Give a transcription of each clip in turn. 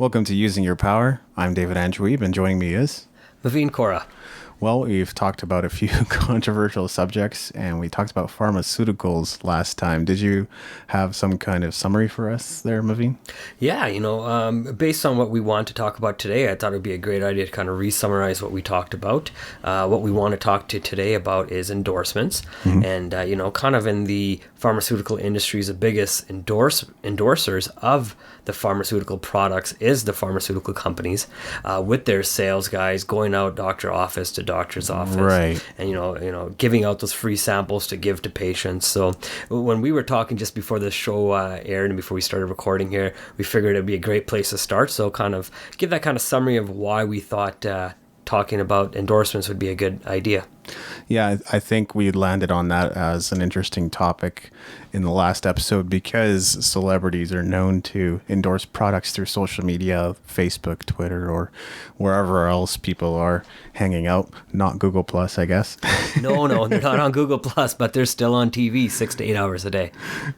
Welcome to Using Your Power. I'm David Wiebe, and joining me is... Maveen, Kaura. Well, we've talked about a few controversial subjects, and we talked about pharmaceuticals last time. Did you have some kind of summary for us there, Maveen? Yeah, based on what we want to talk about today, I thought it would be a great idea to kind of re-summarize what we talked about. What we want to talk to today about is endorsements. And, kind of in the pharmaceutical industry, the biggest endorsers of the pharmaceutical products is the pharmaceutical companies, with their sales guys going out doctor's office to doctor's office, Right. and giving out those free samples to give to patients. So when we were talking just before the show aired and before we started recording here, we figured it'd be a great place to start. So kind of give that kind of summary of why we thought talking about endorsements would be a good idea. Yeah, I think we landed on that as an interesting topic in the last episode because celebrities are known to endorse products through social media, Facebook, Twitter, or wherever else people are hanging out. Not Google Plus, I guess. No, they're not on Google Plus, but they're still on TV 6 to 8 hours a day.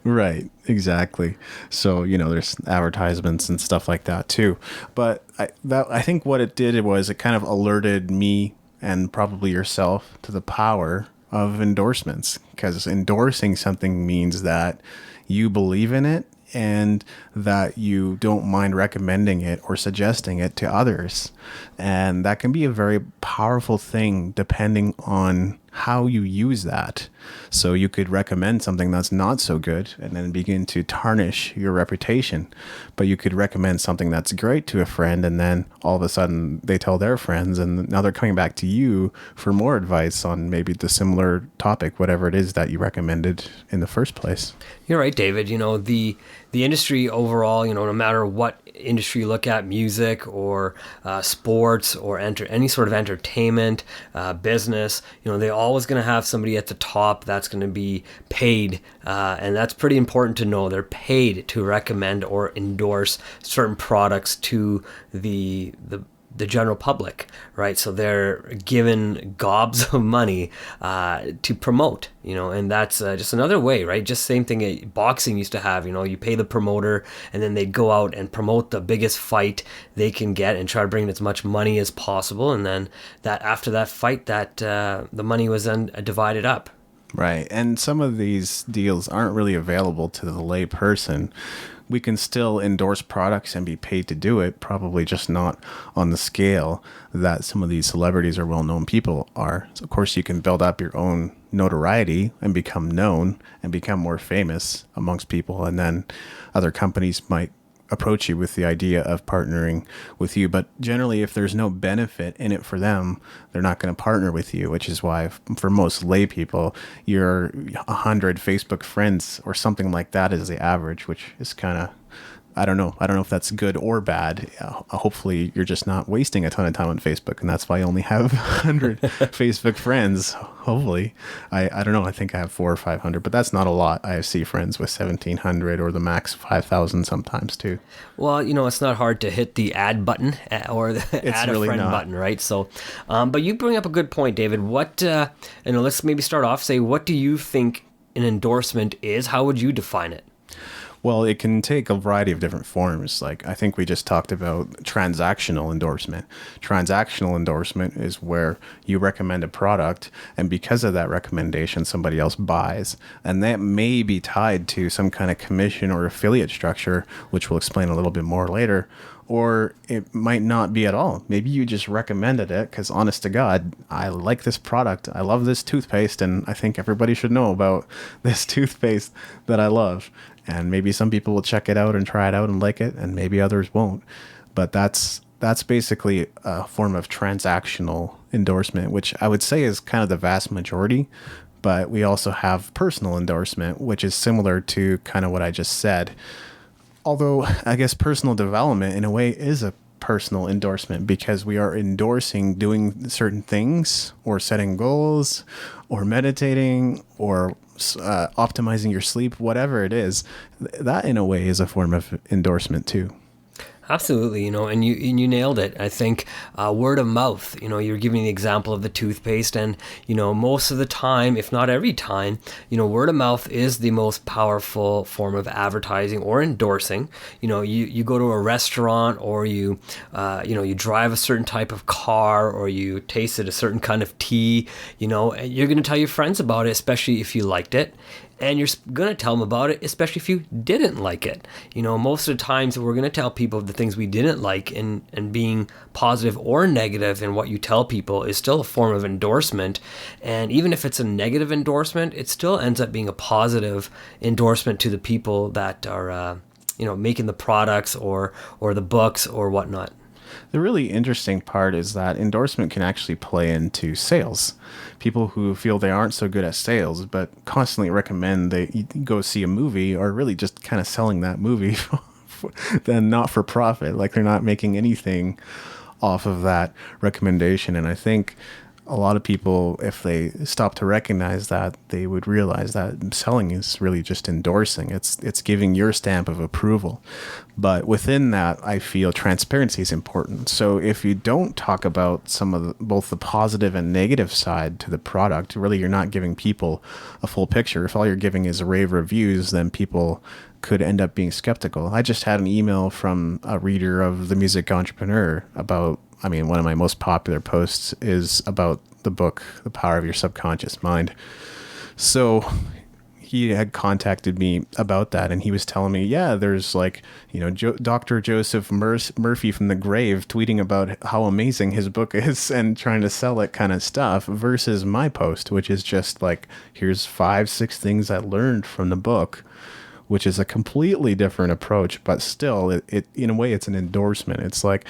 Right, exactly. So, there's advertisements and stuff like that too. But I think what it did was it kind of alerted me and probably yourself to the power of endorsements, because endorsing something means that you believe in it and that you don't mind recommending it or suggesting it to others. And that can be a very powerful thing depending on how you use that. So you could recommend something that's not so good and then begin to tarnish your reputation. But you could recommend something that's great to a friend, and then all of a sudden they tell their friends, and now they're coming back to you for more advice on maybe the similar topic, whatever it is that you recommended in the first place. You're right, David. The industry overall, no matter what industry you look at, music or sports or any sort of entertainment, business, they're always going to have somebody at the top that's going to be paid. And that's pretty important to know. They're paid to recommend or endorse certain products to the general public, right? So they're given gobs of money to promote, and that's just another way, right? Just same thing boxing used to have, you pay the promoter and then they go out and promote the biggest fight they can get and try to bring in as much money as possible. And then that after that fight, that the money was then divided up. Right. And some of these deals aren't really available to the lay person. We can still endorse products and be paid to do it, probably just not on the scale that some of these celebrities or well-known people are. So of course, you can build up your own notoriety and become known and become more famous amongst people. And then other companies might approach you with the idea of partnering with you. But generally, if there's no benefit in it for them, they're not going to partner with you, which is why for most lay people, your 100 Facebook friends or something like that is the average, which is kind of, I don't know if that's good or bad. Hopefully you're just not wasting a ton of time on Facebook, and that's why I only have 100 Facebook friends. Hopefully. I don't know. I think I have 400 or 500, but that's not a lot. I see friends with 1,700 or the max 5,000 sometimes too. Well, it's not hard to hit the add button or the add really a friend not. button, right? So, but you bring up a good point, David. What, let's maybe start off, say, what do you think an endorsement is? How would you define it? Well, it can take a variety of different forms. Like I think we just talked about transactional endorsement. Transactional endorsement is where you recommend a product, and because of that recommendation, somebody else buys. And that may be tied to some kind of commission or affiliate structure, which we'll explain a little bit more later. Or it might not be at all. Maybe you just recommended it because, honest to God, I like this product. I love this toothpaste, and I think everybody should know about this toothpaste that I love. And maybe some people will check it out and try it out and like it, and maybe others won't. But that's basically a form of transactional endorsement, which I would say is kind of the vast majority. But we also have personal endorsement, which is similar to kind of what I just said. Although I guess personal development in a way is a personal endorsement, because we are endorsing doing certain things or setting goals or meditating or optimizing your sleep, whatever it is. That in a way is a form of endorsement too. Absolutely, and you nailed it. I think word of mouth. You're giving the example of the toothpaste, and most of the time, if not every time, word of mouth is the most powerful form of advertising or endorsing. You go to a restaurant, or you drive a certain type of car, or you tasted a certain kind of tea. You're going to tell your friends about it, especially if you liked it. And you're going to tell them about it, especially if you didn't like it. Most of the times we're going to tell people the things we didn't like, and being positive or negative in what you tell people is still a form of endorsement. And even if it's a negative endorsement, it still ends up being a positive endorsement to the people that are, making the products or the books or whatnot. The really interesting part is that endorsement can actually play into sales. People who feel they aren't so good at sales, but constantly recommend they go see a movie, are really just kind of selling that movie, then not for profit. Like they're not making anything off of that recommendation. And I think a lot of people, if they stop to recognize that, they would realize that selling is really just endorsing. It's giving your stamp of approval. But within that, I feel transparency is important. So if you don't talk about some of both the positive and negative side to the product, really you're not giving people a full picture. If all you're giving is rave reviews, then people could end up being skeptical. I just had an email from a reader of The Music Entrepreneur about, one of my most popular posts is about the book, The Power of Your Subconscious Mind. So he had contacted me about that, and he was telling me, yeah, there's Dr. Joseph Murphy from the grave tweeting about how amazing his book is and trying to sell it kind of stuff, versus my post, which is just like, here's 5-6 things I learned from the book, which is a completely different approach, but still, it in a way, it's an endorsement. It's like,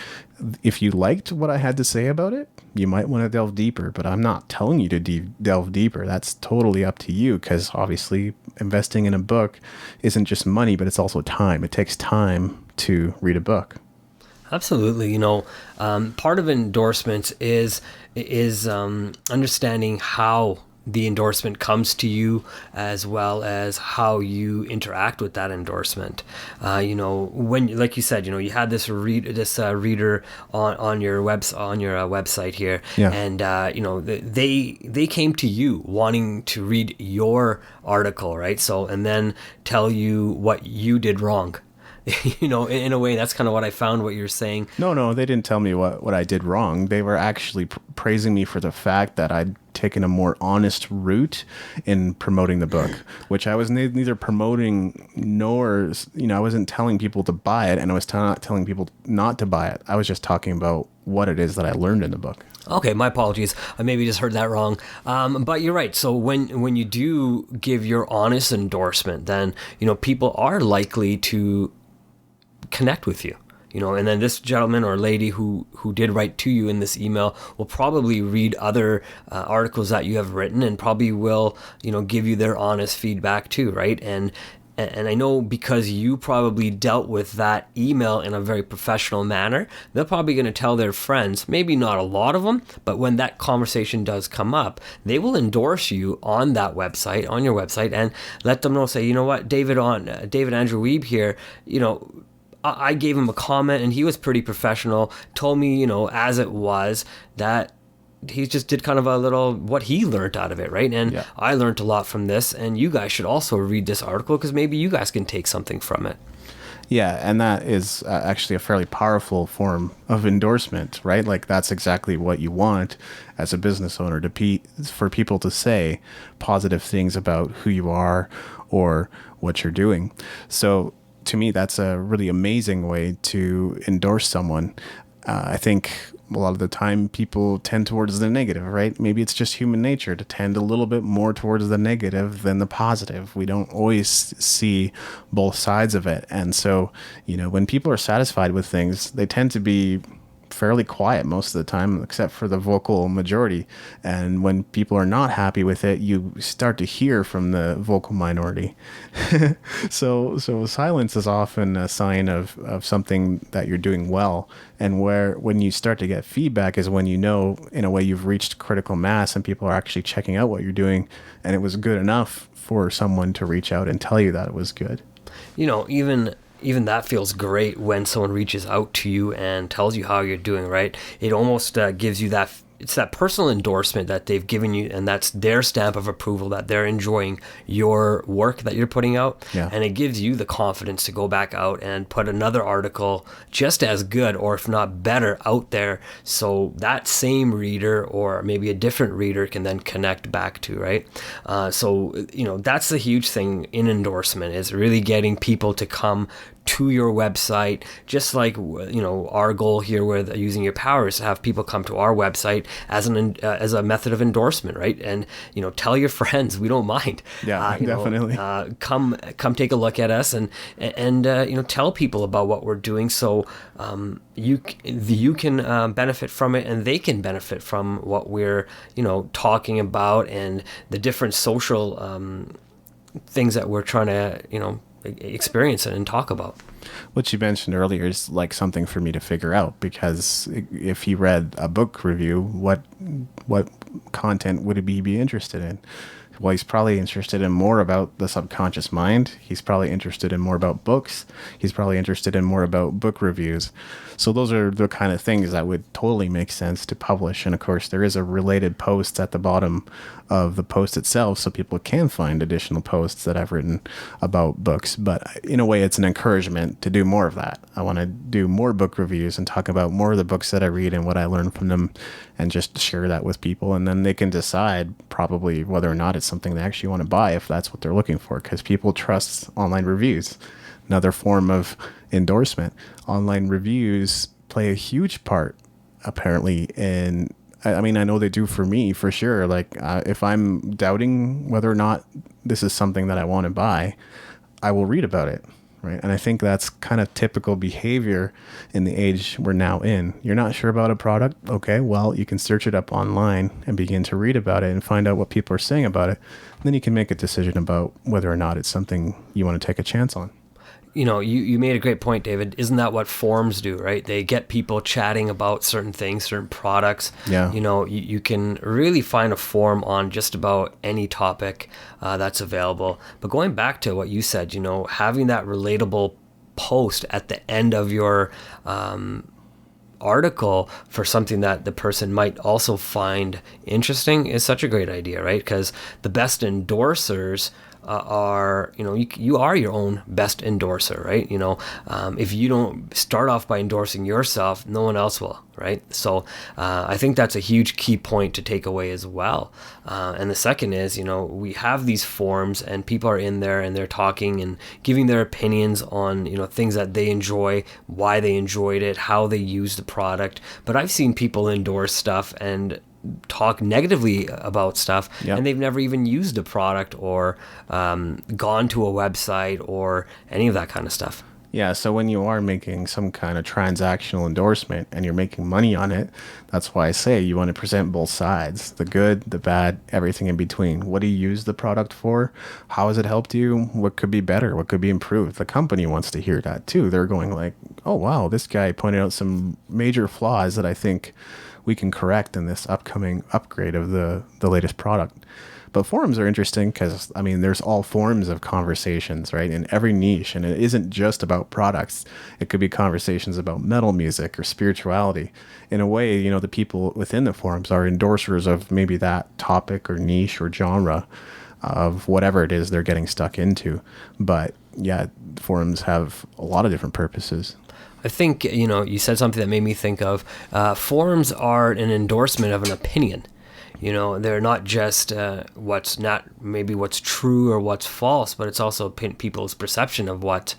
if you liked what I had to say about it, you might want to delve deeper, but I'm not telling you to delve deeper. That's totally up to you, because obviously investing in a book isn't just money, but it's also time. It takes time to read a book. Absolutely. Part of endorsements is understanding how the endorsement comes to you, as well as how you interact with that endorsement. When, like you said, you had this reader on your website here, yeah. And they came to you wanting to read your article, right? So, and then tell you what you did wrong. In a way, that's kind of what I found what you're saying. No, they didn't tell me what I did wrong. They were actually praising me for the fact that I'd taken a more honest route in promoting the book, which I was neither promoting nor, I wasn't telling people to buy it, and I was not telling people not to buy it. I was just talking about what it is that I learned in the book. Okay, my apologies. I maybe just heard that wrong. But you're right. So when you do give your honest endorsement, then, people are likely to connect with you, and then this gentleman or lady who did write to you in this email will probably read other articles that you have written, and probably will, give you their honest feedback too, right? And I know, because you probably dealt with that email in a very professional manner, they're probably going to tell their friends, maybe not a lot of them, but when that conversation does come up, they will endorse you on that website, on your website, and let them know, say, you know what, David Andrew Wiebe here, I gave him a comment, and he was pretty professional, told me, as it was, that he just did kind of a little what he learned out of it, right? And yeah. I learned a lot from this, and you guys should also read this article, because maybe you guys can take something from it. Yeah, and that is actually a fairly powerful form of endorsement, right? Like, that's exactly what you want as a business owner, for people to say positive things about who you are or what you're doing. So to me, that's a really amazing way to endorse someone. I think a lot of the time people tend towards the negative, right? Maybe it's just human nature to tend a little bit more towards the negative than the positive. We don't always see both sides of it. And so, when people are satisfied with things, they tend to be fairly quiet most of the time, except for the vocal majority. And when people are not happy with it, you start to hear from the vocal minority. So silence is often a sign of something that you're doing well. And when you start to get feedback is when, in a way, you've reached critical mass and people are actually checking out what you're doing, and it was good enough for someone to reach out and tell you that it was good. even that feels great when someone reaches out to you and tells you how you're doing, right? It almost gives you that, it's that personal endorsement that they've given you, and that's their stamp of approval that they're enjoying your work that you're putting out. Yeah. And it gives you the confidence to go back out and put another article just as good, or if not better, out there, so that same reader or maybe a different reader can then connect back to, right? So that's the huge thing in endorsement, is really getting people to come to your website, just like our goal here with Using Your Power is to have people come to our website as a method of endorsement, right? And tell your friends, we don't mind. Yeah, definitely. Come take a look at us, and tell people about what we're doing, so you can benefit from it, and they can benefit from what we're talking about, and the different social things that we're trying to experience it and talk about. What you mentioned earlier is like something for me to figure out, because if he read a book review, what content would he be interested in? Well, he's probably interested in more about the subconscious mind. He's probably interested in more about books. He's probably interested in more about book reviews. So those are the kind of things that would totally make sense to publish. And of course, there is a related post at the bottom of the post itself, so people can find additional posts that I've written about books. But in a way, it's an encouragement to do more of that. I want to do more book reviews and talk about more of the books that I read and what I learn from them, and just share that with people. And then they can decide probably whether or not it's something they actually want to buy, if that's what they're looking for, because people trust online reviews. Another form of endorsement. Online reviews play a huge part, apparently, in, I mean, I know they do for me, for sure. Like, if I'm doubting whether or not this is something that I want to buy, I will read about it, right? And I think that's kind of typical behavior in the age we're now in. You're not sure about a product? Okay, well, you can search it up online and begin to read about it and find out what people are saying about it. And then you can make a decision about whether or not it's something you want to take a chance on. You made a great point, David. Isn't that what forums do, right? They get people chatting about certain things, certain products. Yeah. You can really find a forum on just about any topic that's available. But going back to what you said, having that relatable post at the end of your article for something that the person might also find interesting is such a great idea, right? Because the best endorsers are, you are your own best endorser, right? If you don't start off by endorsing yourself, no one else will, right? So I think that's a huge key point to take away as well. And the second is, we have these forums and people are in there and they're talking and giving their opinions on, things that they enjoy, why they enjoyed it, how they use the product. But I've seen people endorse stuff and talk negatively about stuff, yep, and they've never even used a product or gone to a website or any of that kind of stuff. Yeah, so when you are making some kind of transactional endorsement and you're making money on it, that's why I say you want to present both sides, the good, the bad, everything in between. What do you use the product for? How has it helped you? What could be better? What could be improved? The company wants to hear that too. They're going like, oh, wow, this guy pointed out some major flaws that I think we can correct in this upcoming upgrade of the latest product. But forums are interesting because, I mean, there's all forms of conversations, right, in every niche. And it isn't just about products. It could be conversations about metal music or spirituality. In a way, the people within the forums are endorsers of maybe that topic or niche or genre of whatever it is they're getting stuck into. But yeah, forums have a lot of different purposes. I think, you said something that made me think of forums are an endorsement of an opinion. They're not just what's true or what's false, but it's also people's perception of what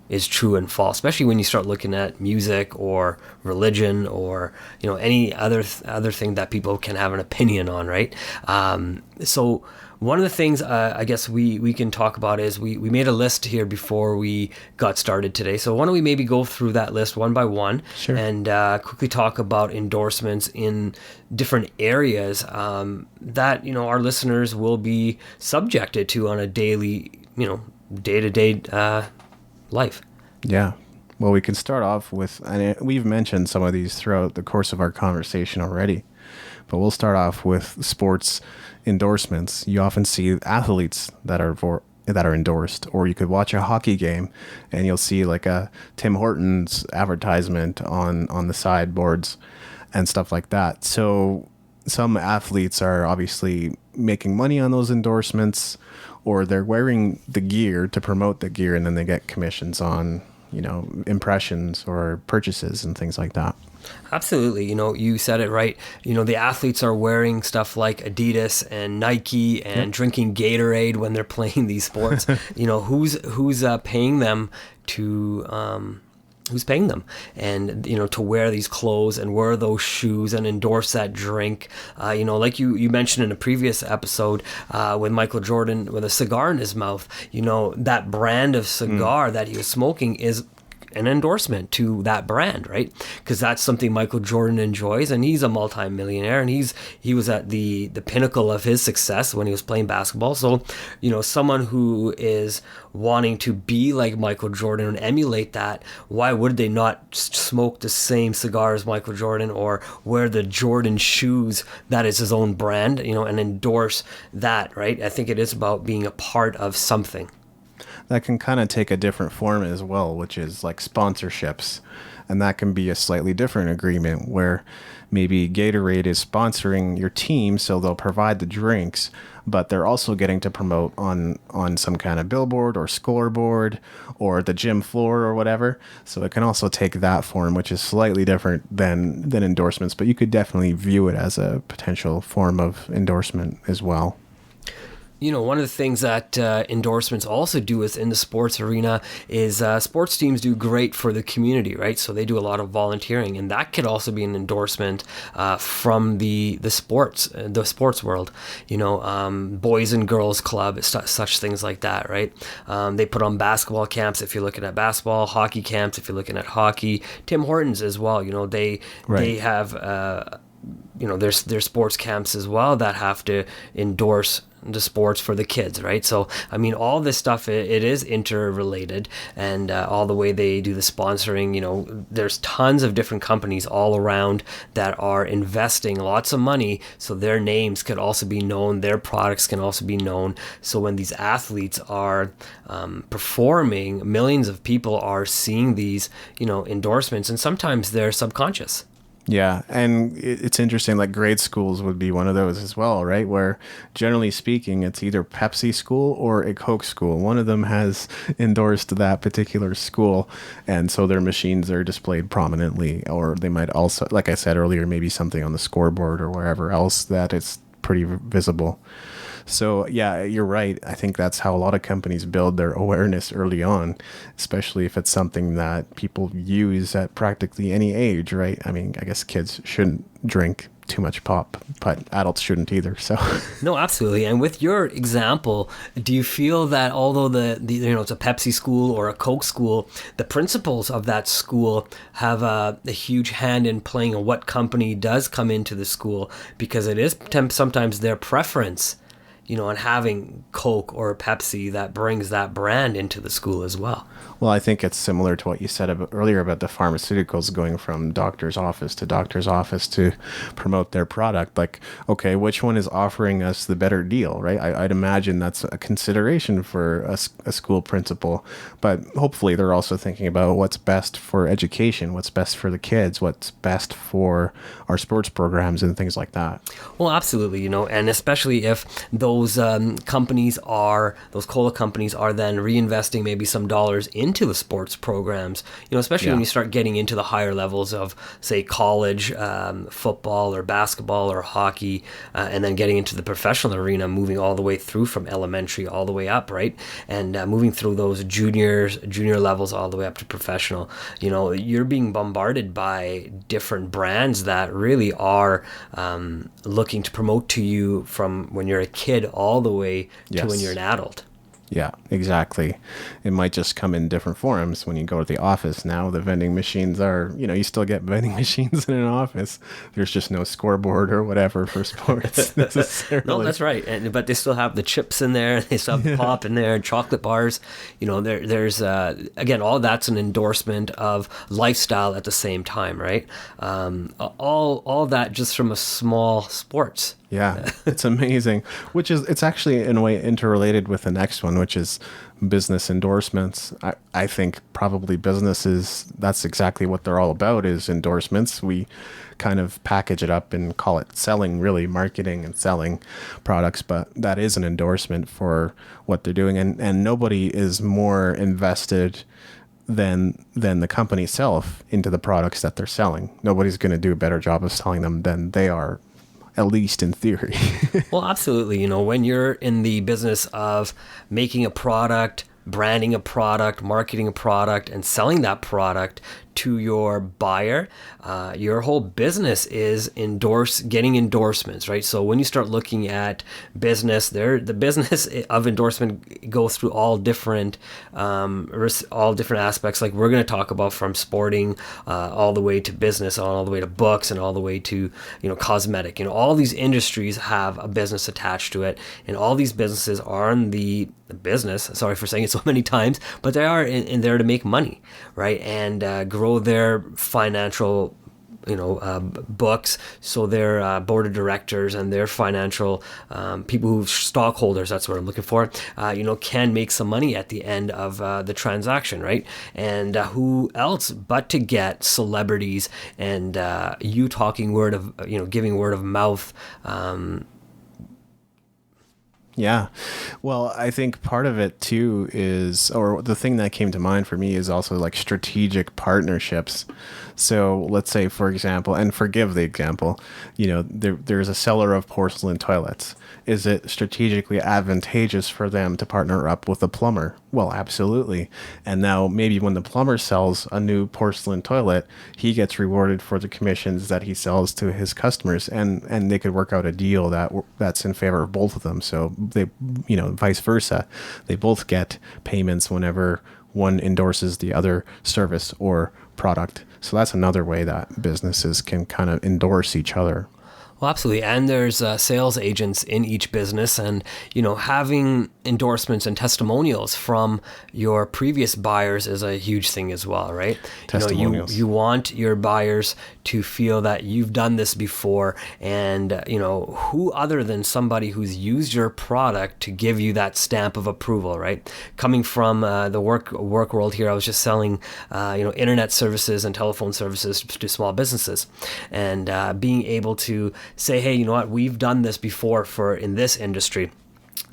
is true and false, especially when you start looking at music or religion or, any other thing that people can have an opinion on, right? So one of the things I guess we can talk about is we made a list here before we got started today. So why don't we maybe go through that list one by one, sure, and quickly talk about endorsements in different areas that our listeners will be subjected to on a daily, day-to-day life. Yeah. Well, we can start off with, and we've mentioned some of these throughout the course of our conversation already, but we'll start off with sports endorsements. You often see athletes that are that are endorsed. Or you could watch a hockey game and you'll see like a Tim Hortons advertisement on the sideboards and stuff like that. So some athletes are obviously making money on those endorsements, or they're wearing the gear to promote the gear, and then they get commissions on, impressions or purchases and things like that. Absolutely. You said it right. The athletes are wearing stuff like Adidas and Nike and drinking Gatorade when they're playing these sports. Who's paying them to who's paying them and to wear these clothes and wear those shoes and endorse that drink, like you mentioned in a previous episode, with Michael Jordan with a cigar in his mouth. That brand of cigar that he was smoking is an endorsement to that brand, right? Because that's something Michael Jordan enjoys, and he's a multi-millionaire, and he was at the pinnacle of his success when he was playing basketball. So, someone who is wanting to be like Michael Jordan and emulate that, why would they not smoke the same cigar as Michael Jordan or wear the Jordan shoes that is his own brand, and endorse that, right? I think it is about being a part of something. That can kind of take a different form as well, which is like sponsorships. And that can be a slightly different agreement where maybe Gatorade is sponsoring your team, so they'll provide the drinks, but they're also getting to promote on some kind of billboard or scoreboard or the gym floor or whatever. So it can also take that form, which is slightly different than endorsements, but you could definitely view it as a potential form of endorsement as well. One of the things that endorsements also do is in the sports arena is sports teams do great for the community, right? So they do a lot of volunteering, and that could also be an endorsement from the sports world. Boys and girls club, such things like that, right? They put on basketball camps if you're looking at basketball, hockey camps if you're looking at hockey. Tim Hortons as well. They have there's sports camps as well that have to endorse the sports for the kids, right? So all this stuff, it is interrelated, and all the way they do the sponsoring, there's tons of different companies all around that are investing lots of money so their names could also be known, their products can also be known. So when these athletes are performing, millions of people are seeing these endorsements, and sometimes they're subconscious. Yeah, and it's interesting, like grade schools would be one of those as well, right? Where generally speaking, it's either Pepsi school or a Coke school. One of them has endorsed that particular school, and so their machines are displayed prominently, or they might also, like I said earlier, maybe something on the scoreboard or wherever else that it's pretty visible. So yeah, you're right. I think that's how a lot of companies build their awareness early on, especially if it's something that people use at practically any age, right? I guess kids shouldn't drink too much pop, but adults shouldn't either. So no, absolutely. And with your example, do you feel that although it's a Pepsi school or a Coke school, the principals of that school have a huge hand in playing on what company does come into the school, because it is sometimes their preference and having Coke or Pepsi that brings that brand into the school as well? Well, I think it's similar to what you said earlier about the pharmaceuticals going from doctor's office to promote their product. Like, okay, which one is offering us the better deal, right? I'd imagine that's a consideration for a school principal, but hopefully they're also thinking about what's best for education, what's best for the kids, what's best for our sports programs and things like that. Well, absolutely, and especially if those those cola companies are then reinvesting maybe some dollars into the sports programs, especially when you start getting into the higher levels of, say, college football or basketball or hockey, and then getting into the professional arena, moving all the way through from elementary all the way up, right? And moving through those junior levels all the way up to professional. You're being bombarded by different brands that really are looking to promote to you from when you're a kid all the way to when you're an adult. Yeah, exactly. It might just come in different forms when you go to the office. Now the vending machines are, you still get vending machines in an office. There's just no scoreboard or whatever for sports necessarily. No, that's right. But they still have the chips in there. They still have the pop in there, chocolate bars. There's again, all that's an endorsement of lifestyle at the same time, right? All that just from a small sports. Yeah, it's amazing. It's actually in a way interrelated with the next one, which is business endorsements. I think probably businesses, that's exactly what they're all about, is endorsements. We kind of package it up and call it selling, really marketing and selling products, but that is an endorsement for what they're doing. And nobody is more invested than the company itself into the products that they're selling. Nobody's going to do a better job of selling them than they are, at least in theory. Well, absolutely. You know, when you're in the business of making a product, branding a product, marketing a product, and selling that product to your buyer, your whole business is getting endorsements, right? So when you start looking at business, the business of endorsement goes through all different aspects. Like we're going to talk about, from sporting all the way to business, all the way to books, and all the way to cosmetic. All these industries have a business attached to it, and all these businesses are in the business. Sorry for saying it so many times, but they are in there to make money, right? And grow their financial books, so their board of directors and their financial people who stockholders, that's what I'm looking for, can make some money at the end of the transaction, right? And who else but to get celebrities and you talking giving word of mouth. Yeah. Well, I think part of it too is, or the thing that came to mind for me is also like strategic partnerships. So let's say, for example, and forgive the example, there's a seller of porcelain toilets. Is it strategically advantageous for them to partner up with a plumber? Well, absolutely. And now maybe when the plumber sells a new porcelain toilet, he gets rewarded for the commissions that he sells to his customers, and they could work out a deal that's in favor of both of them. So they, vice versa, they both get payments whenever one endorses the other service or product. So that's another way that businesses can kind of endorse each other. Well, absolutely. And there's sales agents in each business, and, having endorsements and testimonials from your previous buyers is a huge thing as well, right? Testimonials. You want your buyers to feel that you've done this before, and, who other than somebody who's used your product to give you that stamp of approval, right? Coming from the work world here, I was just selling, internet services and telephone services to small businesses, and being able to say, hey, you know what, we've done this before in this industry.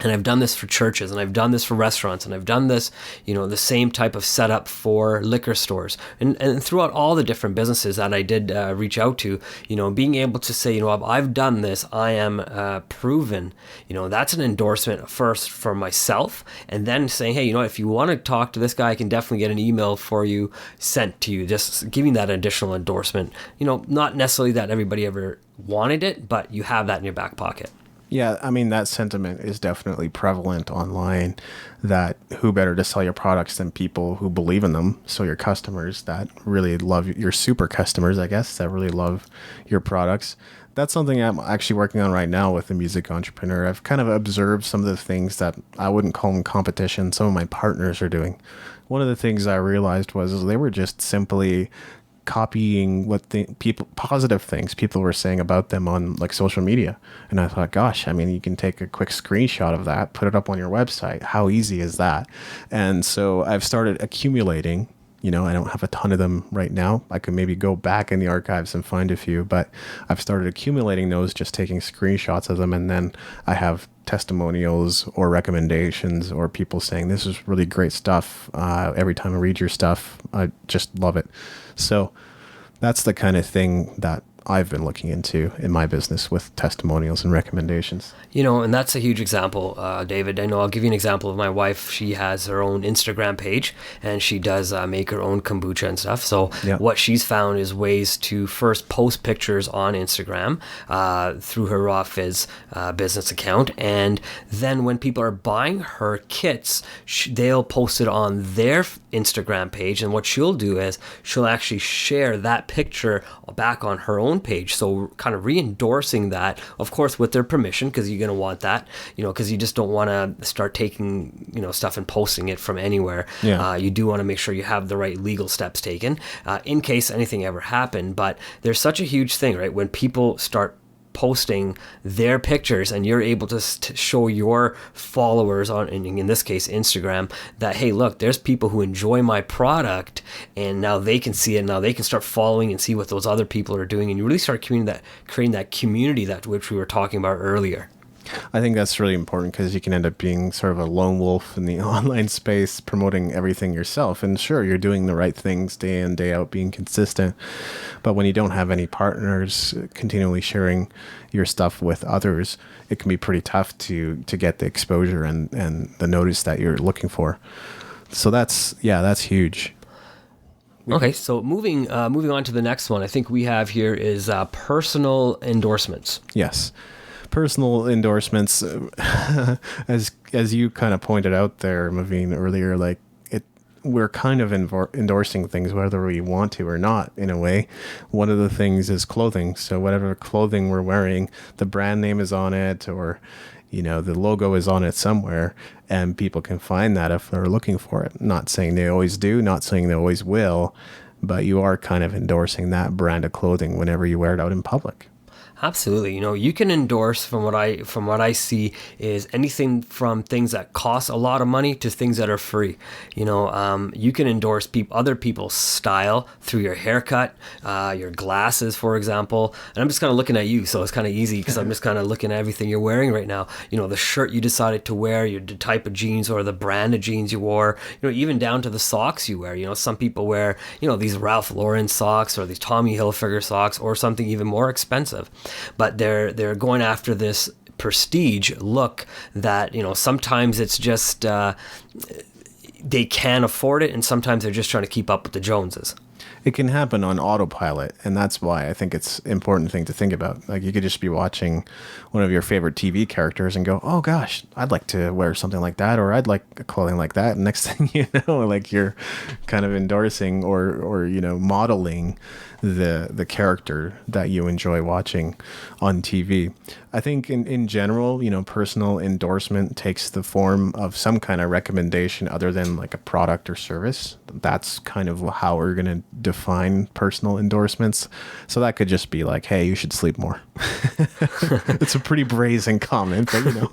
And I've done this for churches, and I've done this for restaurants, and I've done this, the same type of setup for liquor stores. And throughout all the different businesses that I did reach out to, being able to say, I've done this, I am proven, that's an endorsement first for myself. And then saying, hey, if you want to talk to this guy, I can definitely get an email for you sent to you, just giving that additional endorsement. Not necessarily that everybody ever wanted it, but you have that in your back pocket. Yeah, I mean, that sentiment is definitely prevalent online, that who better to sell your products than people who believe in them. So your customers that really love your super customers, I guess, that really love your products. That's something I'm actually working on right now with the music entrepreneur. I've kind of observed some of the things that I wouldn't call them competition, some of my partners are doing. One of the things I realized was they were just simply copying what positive things people were saying about them on like social media. And I thought, gosh, I mean, you can take a quick screenshot of that, put it up on your website. How easy is that? And so I've started accumulating. I don't have a ton of them right now. I could maybe go back in the archives and find a few, but I've started accumulating those, just taking screenshots of them. And then I have testimonials or recommendations or people saying, this is really great stuff. Every time I read your stuff, I just love it. So that's the kind of thing that I've been looking into in my business with testimonials and recommendations. And that's a huge example, David. I know I'll give you an example of my wife. She has her own Instagram page, and she does make her own kombucha and stuff. So What she's found is ways to first post pictures on Instagram through her Raw Fizz business account. And then when people are buying her kits, they'll post it on their Instagram page. And what she'll do is she'll actually share that picture back on her own page. So kind of re-endorsing that, of course, with their permission, because you're going to want that, because you just don't want to start taking, stuff and posting it from anywhere. Yeah. You do want to make sure you have the right legal steps taken in case anything ever happened. But there's such a huge thing, right? When people start posting their pictures, and you're able to show your followers on, in this case, Instagram, that, hey, look, there's people who enjoy my product, and now they can see it. Now they can start following and see what those other people are doing, and you really start creating that community that which we were talking about earlier. I think that's really important because you can end up being sort of a lone wolf in the online space, promoting everything yourself. And sure, you're doing the right things day in, day out, being consistent. But when you don't have any partners continually sharing your stuff with others, it can be pretty tough to get the exposure and the notice that you're looking for. So that's huge. Okay, so moving on to the next one, I think we have here is personal endorsements. Yes. Personal endorsements, as you kind of pointed out there, Maveen, earlier, like we're kind of endorsing things whether we want to or not, in a way. One of the things is clothing. So whatever clothing we're wearing, the brand name is on it, or the logo is on it somewhere, and people can find that if they're looking for it. Not saying they always do, not saying they always will, but you are kind of endorsing that brand of clothing whenever you wear it out in public. Absolutely. You can endorse, from what I see, is anything from things that cost a lot of money to things that are free. You can endorse other people's style through your haircut, your glasses, for example. And I'm just kind of looking at you, so it's kind of easy because I'm just kind of looking at everything you're wearing right now. The shirt you decided to wear, the type of jeans or the brand of jeans you wore, even down to the socks you wear. Some people wear, these Ralph Lauren socks or these Tommy Hilfiger socks or something even more expensive. But they're going after this prestige look that sometimes it's just they can afford it, and sometimes they're just trying to keep up with the Joneses. It can happen on autopilot, and that's why I think it's an important thing to think about. Like, you could just be watching one of your favorite TV characters and go, oh gosh, I'd like to wear something like that, or I'd like clothing like that. And next thing you know, like, you're kind of endorsing or modeling the character that you enjoy watching on TV. I think in general, personal endorsement takes the form of some kind of recommendation other than like a product or service. That's kind of how we're going to define personal endorsements. So that could just be like, hey, you should sleep more. It's a pretty brazen comment, but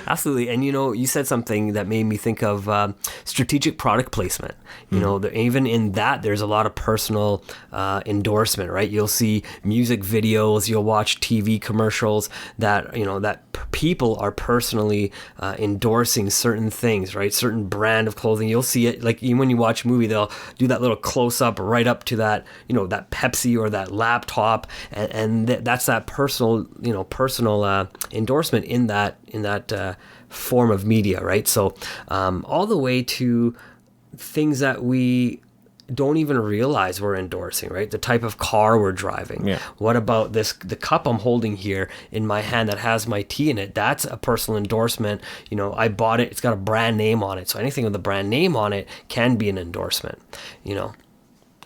Absolutely. And you said something that made me think of strategic product placement. Even in that, there's a lot of personal endorsement, right? You'll see music videos, you'll watch TV commercials that people are personally endorsing certain things, right? Certain brand of clothing. You'll see it, like, even when you watch a movie, they'll do that little close up right up to that, that Pepsi or that laptop, and that's that personal endorsement in that form of media, right? So all the way to things that we don't even realize we're endorsing, right? The type of car we're driving. Yeah. What about the cup I'm holding here in my hand that has my tea in it? That's a personal endorsement. I bought it. It's got a brand name on it. So anything with a brand name on it can be an endorsement,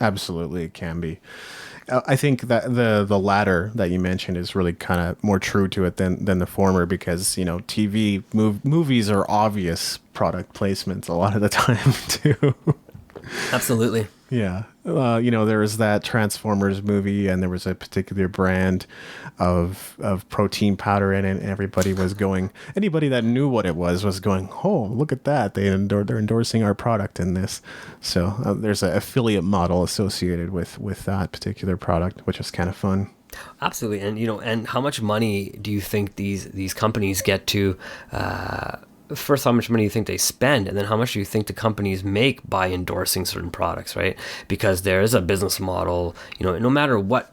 Absolutely, it can be. I think that the latter that you mentioned is really kind of more true to it than the former, because TV movies are obvious product placements a lot of the time too. Absolutely. Yeah. There was that Transformers movie, and there was a particular brand of protein powder in it, and anybody that knew what it was going, oh, look at that. They're endorsing our product in this. So there's an affiliate model associated with that particular product, which is kind of fun. Absolutely. And, and how much money do you think these companies get to, first, how much money do you think they spend, and then how much do you think the companies make by endorsing certain products, right? Because there is a business model, no matter what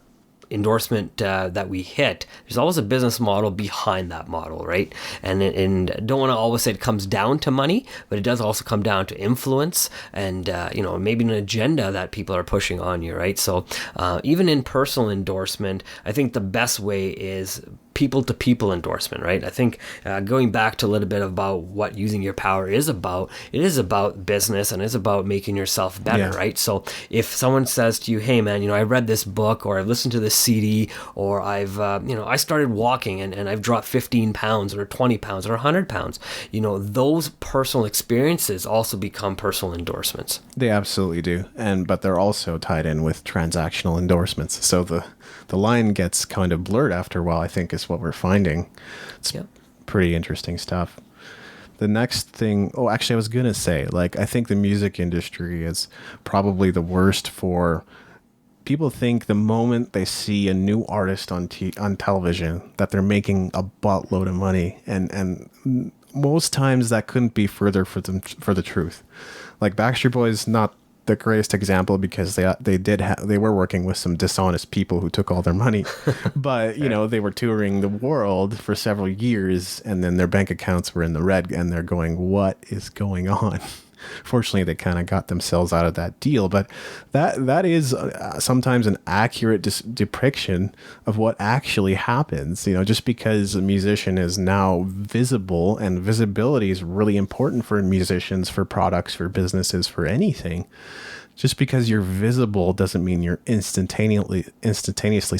endorsement that we hit, there's always a business model behind that model, right? And don't want to always say it comes down to money, but it does also come down to influence and maybe an agenda that people are pushing on you, right? So even in personal endorsement, I think the best way is people-to-people endorsement, right? I think going back to a little bit about what using your power is about, it is about business and it's about making yourself better, Yeah. right? So if someone says to you, hey man, I read this book, or I've listened to this CD, or I've, I started walking and I've dropped 15 pounds or 20 pounds or 100 pounds, those personal experiences also become personal endorsements. They absolutely do. But they're also tied in with transactional endorsements. So the line gets kind of blurred after a while, I think, is what we're finding. It's Yeah. pretty interesting stuff. The next thing, oh, actually, I was going to say, like, I think the music industry is probably the worst for people. Think the moment they see a new artist on television that they're making a buttload of money, and most times that couldn't be further for the truth. Like Backstreet Boys, not the greatest example because they were working with some dishonest people who took all their money, but they were touring the world for several years, and then their bank accounts were in the red, and they're going, "What is going on?" Fortunately, they kind of got themselves out of that deal, but that is sometimes an accurate depiction of what actually happens. Just because a musician is now visible, and visibility is really important for musicians, for products, for businesses, for anything. Just because you're visible doesn't mean you're instantaneously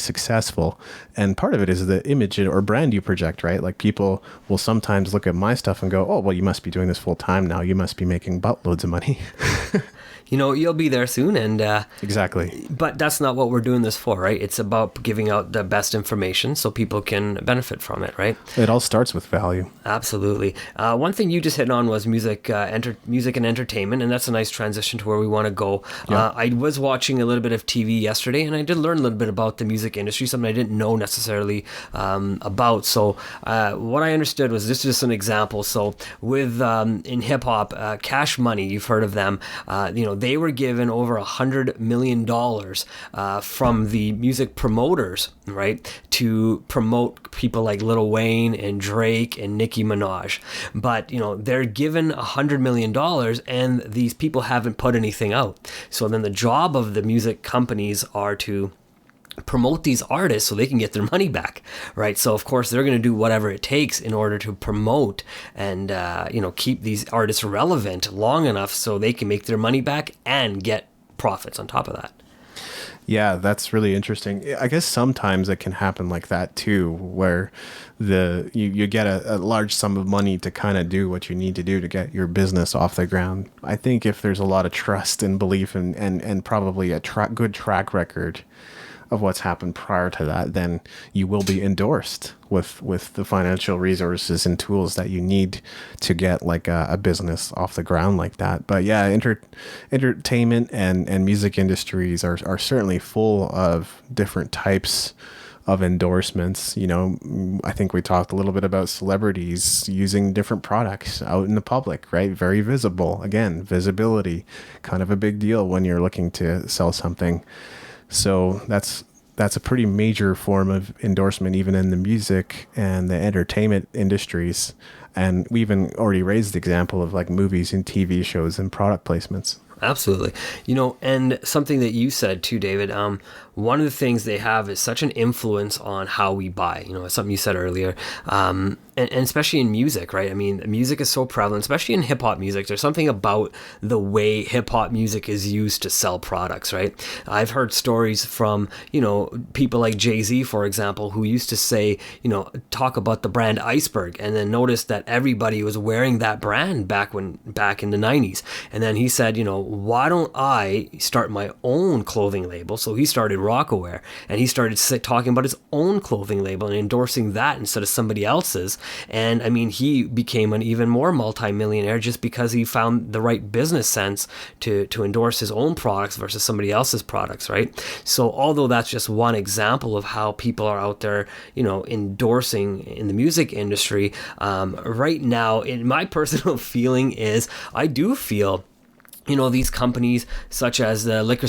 successful. And part of it is the image or brand you project, right? Like people will sometimes look at my stuff and go, "Oh, well, you must be doing this full time now. You must be making buttloads of money." You'll be there soon, and exactly. But that's not what we're doing this for, right? It's about giving out the best information so people can benefit from it, right? It all starts with value. Absolutely. One thing you just hit on was music and entertainment, and that's a nice transition to where we want to go. Yeah. I was watching a little bit of TV yesterday, and I did learn a little bit about the music industry, something I didn't know necessarily about. So what I understood was, this is just an example. So with in hip hop, Cash Money, you've heard of them. They were given over $100 million from the music promoters, right, to promote people like Lil Wayne and Drake and Nicki Minaj. But, they're given $100 million, and these people haven't put anything out. So then the job of the music companies are to promote these artists so they can get their money back, right? So of course they're going to do whatever it takes in order to promote and keep these artists relevant long enough so they can make their money back and get profits on top of that. Yeah, that's really interesting. I guess sometimes it can happen like that too, where you get a large sum of money to kind of do what you need to do to get your business off the ground. I think if there's a lot of trust and belief and probably a good track record of what's happened prior to that, then you will be endorsed with the financial resources and tools that you need to get like a business off the ground like that. But yeah, entertainment and music industries are certainly full of different types of endorsements. I think we talked a little bit about celebrities using different products out in the public, right? Very visible. Again, visibility, kind of a big deal when you're looking to sell something. So that's a pretty major form of endorsement, even in the music and the entertainment industries. And we even already raised the example of like movies and TV shows and product placements. Absolutely. And something that you said too, David, one of the things they have is such an influence on how we buy, something you said earlier, and especially in music, right? I mean, music is so prevalent, especially in hip hop music. There's something about the way hip hop music is used to sell products, right? I've heard stories from, people like Jay-Z, for example, who used to say, talk about the brand Iceberg, and then noticed that everybody was wearing that brand back in the 90s. And then he said, why don't I start my own clothing label? So he started Rockaware, and he started talking about his own clothing label and endorsing that instead of somebody else's. And I mean, he became an even more multimillionaire just because he found the right business sense to endorse his own products versus somebody else's products, right? So although that's just one example of how people are out there, endorsing in the music industry, right now, in my personal feeling is, I do feel these companies such as the liquor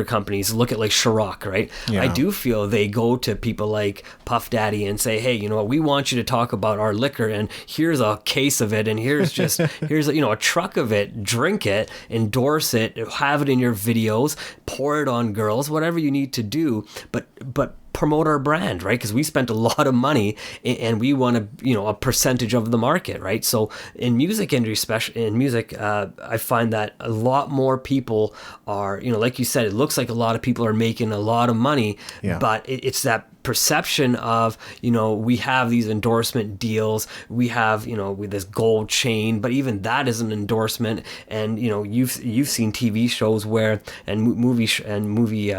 companies look at like Ciroc, right? Yeah. I do feel they go to people like Puff Daddy and say, hey, we want you to talk about our liquor, and here's a case of it, and here's a truck of it, drink it, endorse it, have it in your videos, pour it on girls, whatever you need to do, but promote our brand, right? Because we spent a lot of money and we want a percentage of the market, right? So in music industry, especially in music, I find that a lot more people are, like you said, it looks like a lot of people are making a lot of money, but it's that perception of, we have these endorsement deals, we have, with this gold chain, but even that is an endorsement. And, you've seen TV shows where, and movie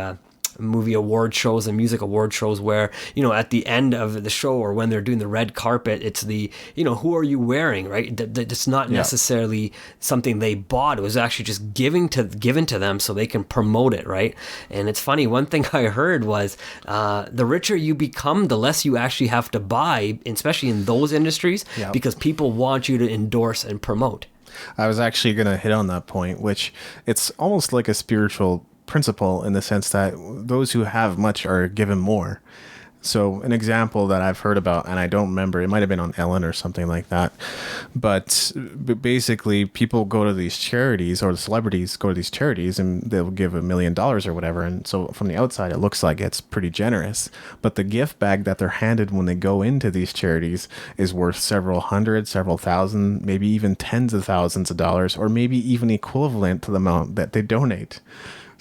movie award shows and music award shows where, you know, at the end of the show or when they're doing the red carpet, it's the, you know, who are you wearing, right? It's not necessarily something they bought. It was actually just given to them so they can promote it, right? And it's funny, one thing I heard was the richer you become, the less you actually have to buy, especially in those industries, because people want you to endorse and promote. I was actually going to hit on that point, which it's almost like a spiritual principle in the sense that those who have much are given more. So an example that I've heard about, and I don't remember, it might have been on Ellen or something like that, but basically people go to these charities, or the celebrities go to these charities, and they'll give $1 million or whatever. And so from the outside, it looks like it's pretty generous. But the gift bag that they're handed when they go into these charities is worth several hundred, several thousand, maybe even tens of thousands of dollars, or maybe even equivalent to the amount that they donate.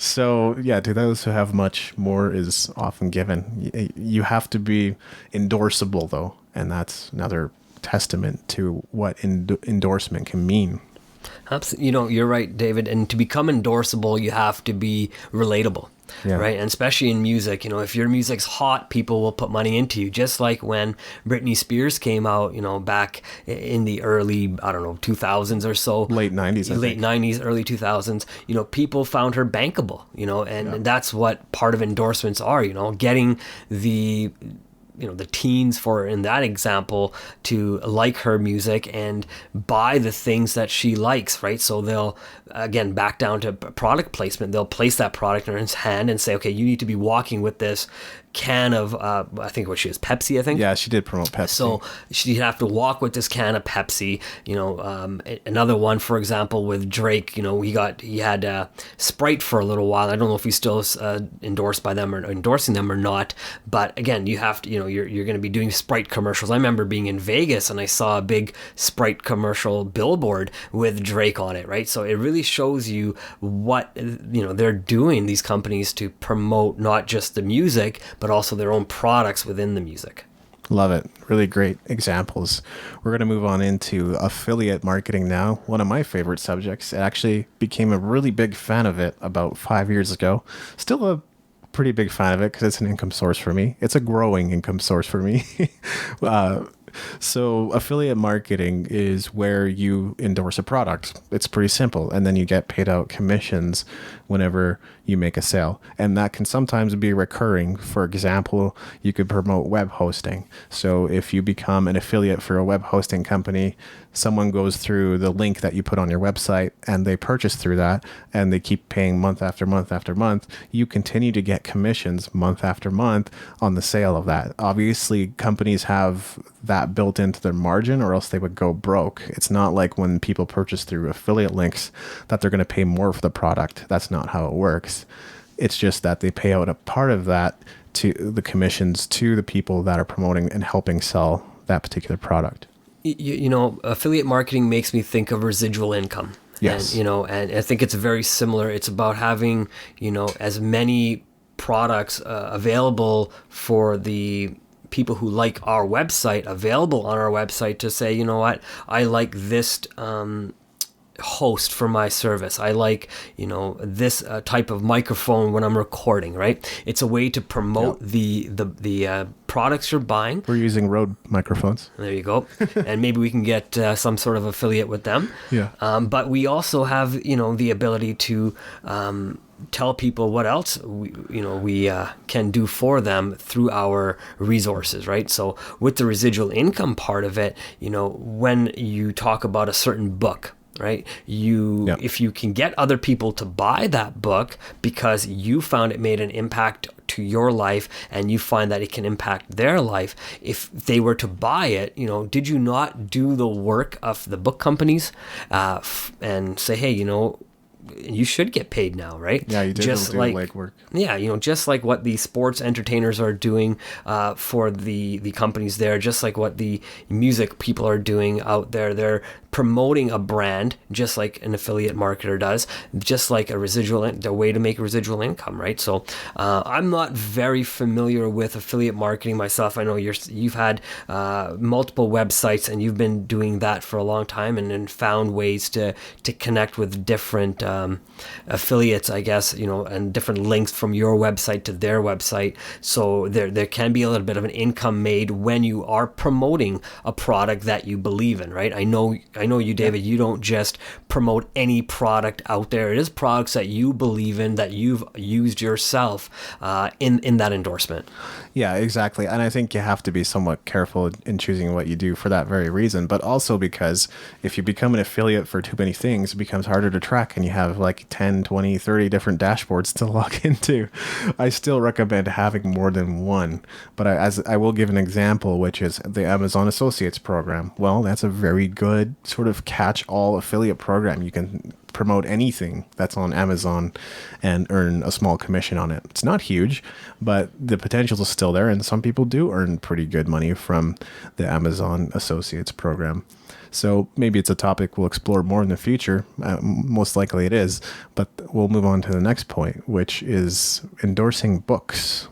So, yeah, to those who have much, more is often given. You have to be endorsable, though, and that's another testament to what endorsement can mean. You know, you're right, David. And to become endorsable, you have to be relatable. Right. And especially in music, you know, if your music's hot, people will put money into you. Just like when Britney Spears came out, you know, back in the early, 2000s or so. Late 90s, I think. 90s, early 2000s, you know, people found her bankable, you know, and that's what part of endorsements are, you know, getting the teens, for in that example, to like her music and buy the things that she likes, right? So they'll, again, back down to product placement, they'll place that product in her hand and say, okay, you need to be walking with this can of, I think what she is, Pepsi, I think. Yeah, she did promote Pepsi. So she'd have to walk with this can of Pepsi. You know, another one, for example, with Drake, you know, he had Sprite for a little while. I don't know if he's still endorsed by them or endorsing them or not. But again, you have to, you know, you're going to be doing Sprite commercials. I remember being in Vegas and I saw a big Sprite commercial billboard with Drake on it, right? So it really shows you what, you know, they're doing, these companies, to promote not just the music, but also their own products within the music. Love it. Really great examples. We're going to move on into affiliate marketing now. One of my favorite subjects. I actually became a really big fan of it about 5 years ago. Still a pretty big fan of it because it's an income source for me. It's a growing income source for me. So affiliate marketing is where you endorse a product. It's pretty simple. And then you get paid out commissions whenever you make a sale. And that can sometimes be recurring. For example, you could promote web hosting. So if you become an affiliate for a web hosting company, someone goes through the link that you put on your website and they purchase through that and they keep paying month after month after month. You continue to get commissions month after month on the sale of that. Obviously, companies have that built into their margin or else they would go broke. It's not like when people purchase through affiliate links that they're going to pay more for the product. That's not how it works. It's just that they pay out a part of that to the commissions to the people that are promoting and helping sell that particular product. You know, affiliate marketing makes me think of residual income. Yes. And, you know, and I think it's very similar. It's about having, you know, as many products available for the people who like our website, available on our website, to say, you know what, I like this host for my service. I like, you know, this type of microphone when I'm recording, right? It's a way to promote the products you're buying. We're using Rode microphones. There you go. And maybe we can get some sort of affiliate with them. Yeah. But we also have, you know, the ability to tell people what else we can do for them through our resources, right? So with the residual income part of it, you know, when you talk about a certain book, right? If you can get other people to buy that book because you found it made an impact to your life and you find that it can impact their life, if they were to buy it, you know, did you not do the work of the book companies and say, hey, you know, you should get paid now, right? Yeah, you did just do legwork. Yeah, you know, just like what the sports entertainers are doing for the companies there, just like what the music people are doing out there. They're promoting a brand just like an affiliate marketer does, just like the way to make a residual income, right? So I'm not very familiar with affiliate marketing myself. I know you've had multiple websites and you've been doing that for a long time, and found ways to connect with different affiliates, I guess, and different links from your website to their website. So there can be a little bit of an income made when you are promoting a product that you believe in, right? I know you, David, you don't just promote any product out there. It is products that you believe in, that you've used yourself in that endorsement. Yeah, exactly. And I think you have to be somewhat careful in choosing what you do for that very reason, but also because if you become an affiliate for too many things, it becomes harder to track and you have like 10, 20, 30 different dashboards to log into. I still recommend having more than one, but I will give an example, which is the Amazon Associates program. Well, that's a very good sort of catch-all affiliate program. You can promote anything that's on Amazon and earn a small commission on it. It's not huge, but the potential is still there, and some people do earn pretty good money from the Amazon Associates program. So maybe it's a topic we'll explore more in the future. Most likely it is, but we'll move on to the next point, which is endorsing books.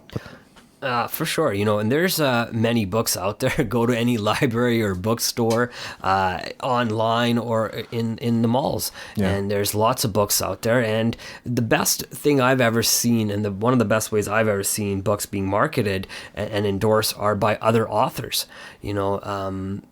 For sure, and there's many books out there. Go to any library or bookstore, online or in the malls, and there's lots of books out there. And the best thing I've ever seen, and one of the best ways I've ever seen books being marketed and endorsed, are by other authors. When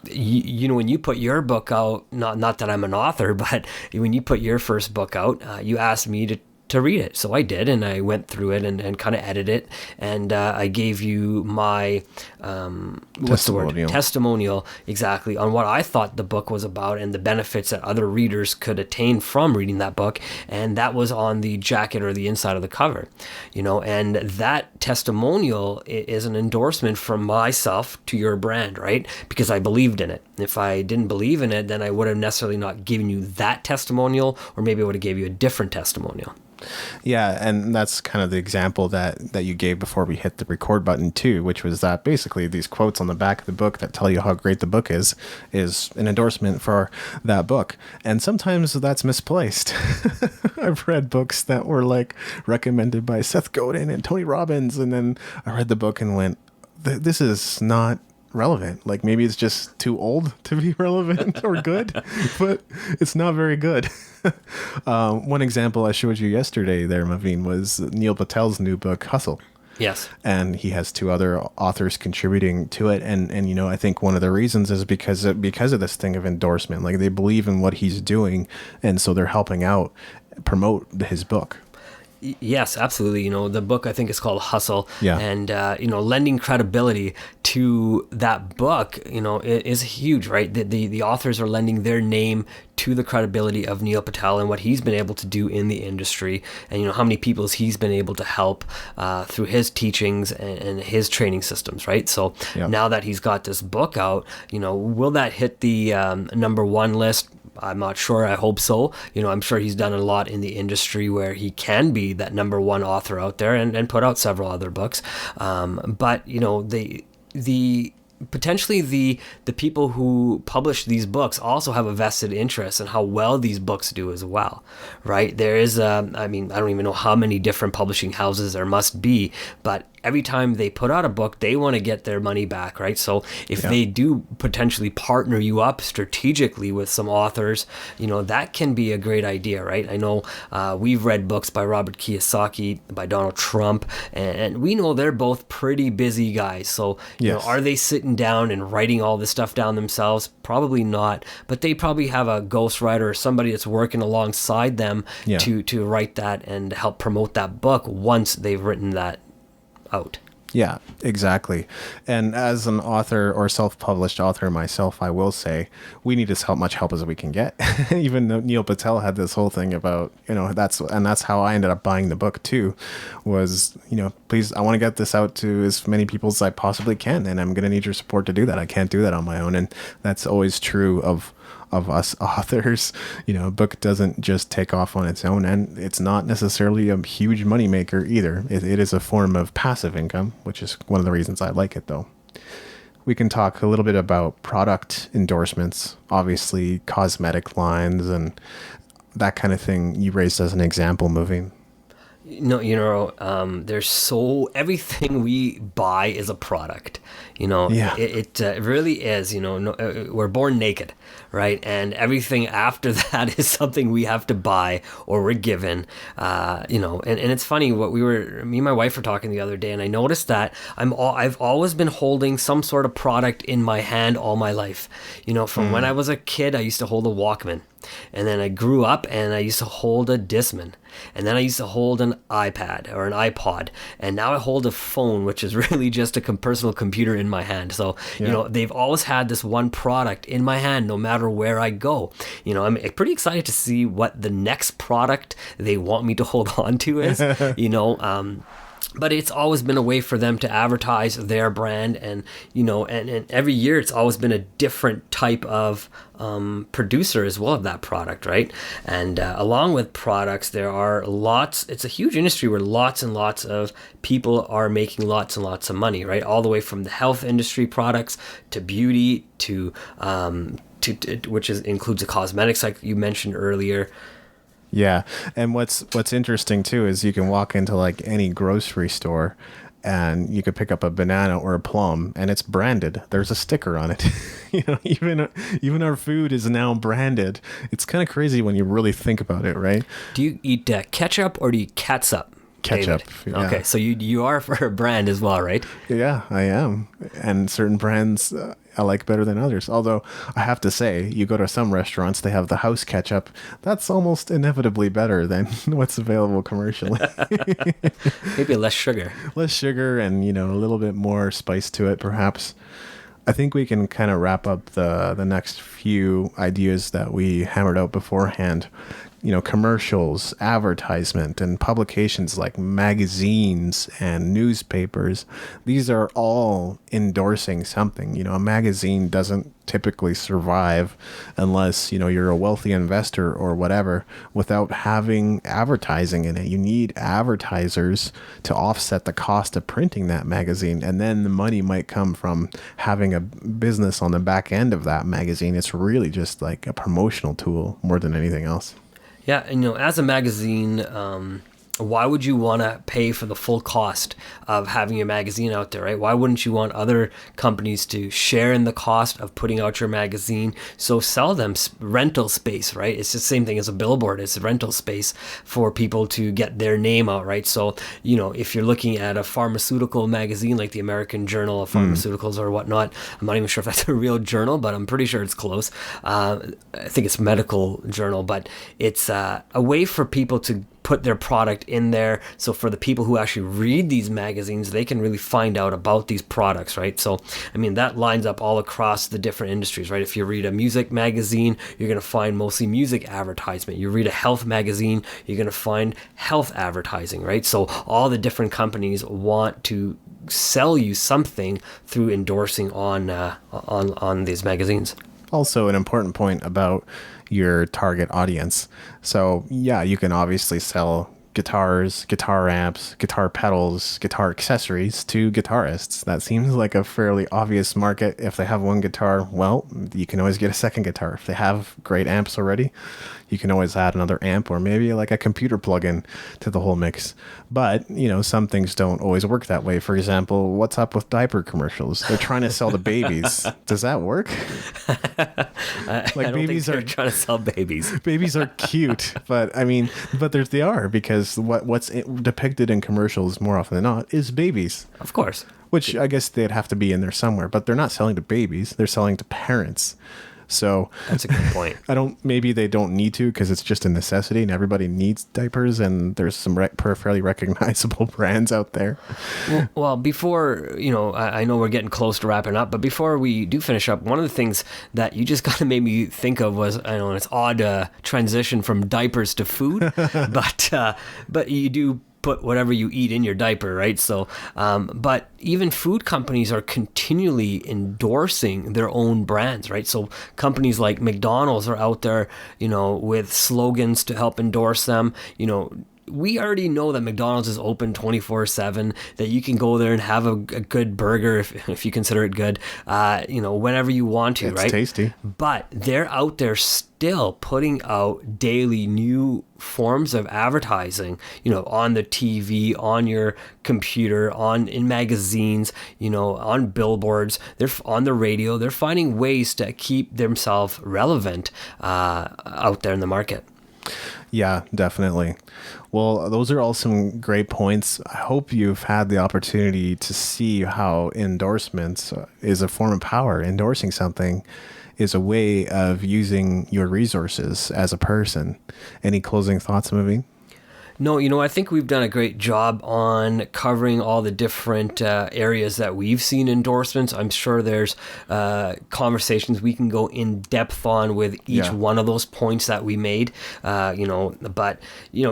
you put your book out, not that I'm an author, but when you put your first book out, you asked me to read it. So I did, and I went through it and kind of edited it, and I gave you my testimonial, exactly, on what I thought the book was about and the benefits that other readers could attain from reading that book. And that was on the jacket or the inside of the cover, and that testimonial is an endorsement from myself to your brand, right? Because I believed in it. If I didn't believe in it, then I would have necessarily not given you that testimonial, or maybe I would have gave you a different testimonial. Yeah, and that's kind of the example that you gave before we hit the record button too, which was that basically these quotes on the back of the book that tell you how great the book is an endorsement for that book. And sometimes that's misplaced. I've read books that were like recommended by Seth Godin and Tony Robbins, and then I read the book and went, this is not relevant. Like, maybe it's just too old to be relevant or good, but it's not very good. One example I showed you yesterday there, Maveen, was Neil Patel's new book, Hustle. Yes. And he has two other authors contributing to it. And I think one of the reasons is because of this thing of endorsement. Like, they believe in what he's doing, and so they're helping out promote his book. Yes, absolutely. The book, I think, is called Hustle. Yeah. And, lending credibility to that book, is huge, right? The authors are lending their name to the credibility of Neil Patel and what he's been able to do in the industry, and, how many people he's been able to help through his teachings and his training systems, right? So now that he's got this book out, will that hit the number one list? I'm not sure. I hope so. I'm sure he's done a lot in the industry where he can be that number one author out there and put out several other books. But the potentially the people who publish these books also have a vested interest in how well these books do as well, right? There is I don't even know how many different publishing houses there must be, but every time they put out a book, they want to get their money back, right? So if they do potentially partner you up strategically with some authors, that can be a great idea, right? I know we've read books by Robert Kiyosaki, by Donald Trump, and we know they're both pretty busy guys. So, are they sitting down and writing all this stuff down themselves? Probably not, but they probably have a ghostwriter or somebody that's working alongside them to write that and help promote that book once they've written that out. Yeah, exactly. And as an author or self-published author myself, I will say we need as much help as we can get. Even though Neil Patel had this whole thing about, that's how I ended up buying the book too, was, please, I want to get this out to as many people as I possibly can, and I'm going to need your support to do that. I can't do that on my own. And that's always true of us authors. A book doesn't just take off on its own, and it's not necessarily a huge moneymaker either. It is a form of passive income, which is one of the reasons I like it, though. We can talk a little bit about product endorsements, obviously cosmetic lines and that kind of thing you raised as an example, Maveen. No, there's everything we buy is a product. Yeah. It really is. No, we're born naked, right? And everything after that is something we have to buy or we're given. And it's funny what me and my wife were talking the other day, and I noticed that I've always been holding some sort of product in my hand all my life. From when I was a kid, I used to hold a Walkman. And then I grew up and I used to hold a Discman. And then I used to hold an iPad or an iPod. And now I hold a phone, which is really just a personal computer in my hand. So, Yeah. they've always had this one product in my hand no matter where I go. I'm pretty excited to see what the next product they want me to hold on to is. But it's always been a way for them to advertise their brand, and and every year it's always been a different type of producer as well of that product, right? And along with products, there are it's a huge industry where lots and lots of people are making lots and lots of money, right? All the way from the health industry products to beauty to which includes the cosmetics like you mentioned earlier. Yeah. And what's interesting too is you can walk into like any grocery store and you could pick up a banana or a plum and it's branded. There's a sticker on it. Even our food is now branded. It's kind of crazy when you really think about it, right? Do you eat ketchup or do you catsup? Ketchup. David? Yeah. Okay, so you are for a brand as well, right? Yeah, I am. And certain brands I like better than others. Although I have to say, you go to some restaurants, they have the house ketchup. That's almost inevitably better than what's available commercially. Maybe less sugar. Less sugar and, a little bit more spice to it, perhaps. I think we can kind of wrap up the next few ideas that we hammered out beforehand. Commercials, advertisement, and publications like magazines and newspapers. These are all endorsing something. A magazine doesn't typically survive unless, you're a wealthy investor or whatever without having advertising in it. You need advertisers to offset the cost of printing that magazine. And then the money might come from having a business on the back end of that magazine. It's really just like a promotional tool more than anything else. Yeah, and as a magazine, why would you want to pay for the full cost of having your magazine out there, right? Why wouldn't you want other companies to share in the cost of putting out your magazine? So sell them rental space, right? It's the same thing as a billboard. It's a rental space for people to get their name out, right? So, if you're looking at a pharmaceutical magazine like the American Journal of Pharmaceuticals or whatnot, I'm not even sure if that's a real journal, but I'm pretty sure it's close. I think it's medical journal, but it's a way for people to put their product in there. So for the people who actually read these magazines, they can really find out about these products, right? So, that lines up all across the different industries, right? If you read a music magazine, you're going to find mostly music advertisement. You read a health magazine, you're going to find health advertising, right? So all the different companies want to sell you something through endorsing on these magazines. Also, an important point about your target audience. So, yeah, you can obviously sell guitars, guitar amps, guitar pedals, guitar accessories to guitarists. That seems like a fairly obvious market. If they have one guitar, well, you can always get a second guitar. If they have great amps already, you can always add another amp or maybe like a computer plug-in to the whole mix. But, some things don't always work that way. For example, what's up with diaper commercials? They're trying to sell the babies. Does that work? I don't babies think they're trying to sell babies. Babies are cute, but they are because what's depicted in commercials more often than not is babies. Of course. Which I guess they'd have to be in there somewhere, but they're not selling to babies. They're selling to parents. So that's a good point. Maybe they don't need to because it's just a necessity and everybody needs diapers and there's some fairly recognizable brands out there. Well, before, I know we're getting close to wrapping up, but before we do finish up, one of the things that you just kind of made me think of was, I know it's odd transition from diapers to food, but you do put whatever you eat in your diaper, right? So, but even food companies are continually endorsing their own brands, right? So companies like McDonald's are out there, with slogans to help endorse them. we already know that McDonald's is open 24/7, that you can go there and have a good burger if you consider it good, whenever you want to, It's right? tasty. But they're out there still putting out daily new forms of advertising, on the TV, on your computer, in magazines, on billboards, they're on the radio. They're finding ways to keep themselves relevant out there in the market. Yeah, definitely. Well, those are all some great points. I hope you've had the opportunity to see how endorsements is a form of power. Endorsing something is a way of using your resources as a person. Any closing thoughts, Maveen? No, I think we've done a great job on covering all the different areas that we've seen endorsements. I'm sure there's conversations we can go in depth on with each one of those points that we made. But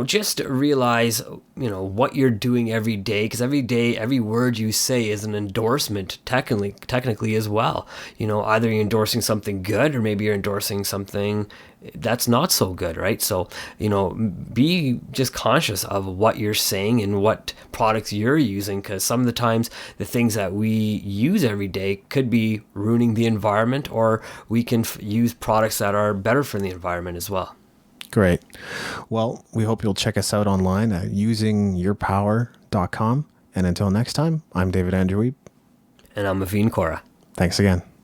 just realize, what you're doing every day, because every day, every word you say is an endorsement, technically as well. Either you're endorsing something good, or maybe you're endorsing something that's not so good, right? So, be just conscious of what you're saying and what products you're using, because some of the times the things that we use every day could be ruining the environment, or we can use products that are better for the environment as well. Great. Well, we hope you'll check us out online at usingyourpower.com. And until next time, I'm David Andrew Wiebe. And I'm Maveen Kaura. Thanks again.